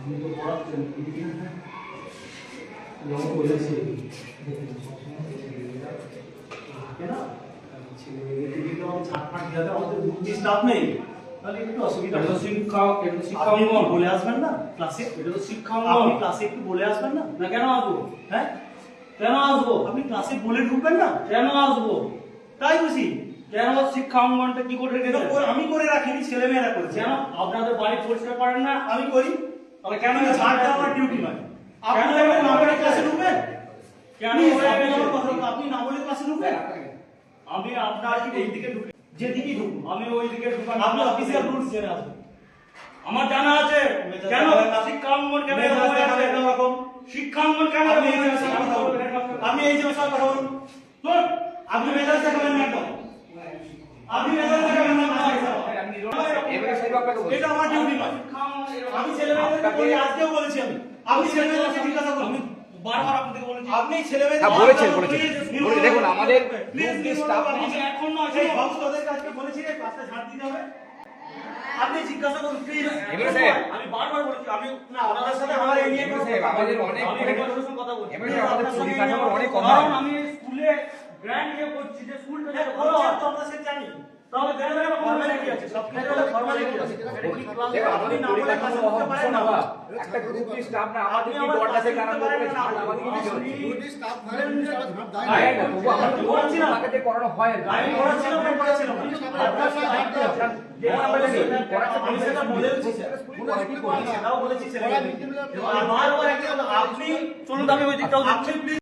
আমি তো পড়াচ্ছেন যেমন বলেছি কেন ছেলে মেয়েদের দিকে আমাদের ছাড়ফাট দেওয়াতে আমাদের বুদ্ধি স্টাফ নেই, তাহলে একটু অসুবিধা। এটা তো শিক্ষা বলে আসবেন না ক্লাসে? এটা তো শিক্ষা আপনি ক্লাসে একটু বলে আসবেন না? না কেন আসবো? হ্যাঁ কেন আসবো? আপনি ক্লাসে বলে ঢুকবেন না? কেন আসবো? তাই বুঝি কেন শিক্ষা অঙ্গনটা কি করে রেখেছেন? আমি করে রাখিনি, ছেলে মেয়েরা করেছে। কেন আপনাদের বাড়ি পরিষ্কার করেন না? আমি করি। তাহলে কেন ছাড় দেওয়া আমার ডিউটি নয়। আপনি কেন না বলে ক্লাসে ঢুকবেন? কেন আপনি না বলে ক্লাসে ঢুকবেন? আমি আপনার এই দিকে ঢুকে যেদিকেই ঢুকুন, আমি ওই দিকে ঢুকান। আপনি অফিসিয়াল রুলস জেনে আসবেন। আমার জানা আছে কেন শিক্ষা অঙ্গন কেন এরকম শিক্ষা অঙ্গন কেন আপনি এই যে বিষয়ে কথা বলুন। আপনি মেজাজ দেখাবেন না একদম। আপনি মেজাজ দেখাবেন না। এটা আমার ডিউটি নয়। আমি ছেলেমেয়েদেরকে বলি, আজকেও বলেছি আমি। আপনি ছেলেমেয়েদেরকে জিজ্ঞাসা করুন। বারবার আপনাদের বলেছি। আপনি ছেলেমেয়েদের হ্যাঁ বলেছেন দেখুন আমাদের স্টাফ এখন নয় সেই ভক্তদের কাছে বলেছি যে ক্লাসে ছাড় দিতে হবে। আপনি জিজ্ঞাসা করুন প্লিজ। এমএলএ সাহেব আমি বারবার বলেছি আমি না ওনাদের সাথে আমার এই নিয়ে এমএলএ সাহেব আমাদের অনেক আমি হেডমাস্টারের সঙ্গে কথা বলছি। এমএলএ সাহেব আমাদের পরিকাঠামো অনেক কম কারণ আমি স্কুলে গ্র্যান্ড ইয়ে করছি যে স্কুলটা যাতে ভালো হয়। তো আমরা সেটা জানি। তাহলে গ্র্যান্ড এর ফর্মালিটি আছে, সব কিছু ফর্মালিটি আছে। এটা কি ক্লাস? দেখো আমাদের পরিকাঠামো অভাব ভীষণ অভাব। একটা গ্রুপ স্টাফ না আমাদের কি দরজা থেকে আরম্ভ করে ছাড় আমাদের কি দিতে হচ্ছে? আরে না তবু আমরা তো বলছি না আমাকে করানো হয় না। আমি পড়াচ্ছিলাম না, পড়াচ্ছিলাম না। আপনার সাথে যে আমরা পড়াতে আমি সেটা বলেছি স্যার। সেটাও বলেছি ছেলেমেয়েদেরকে। আর বারবার একটা কথা, আপনি চলুন আমি ওই দিকটাও আপনি প্লিজ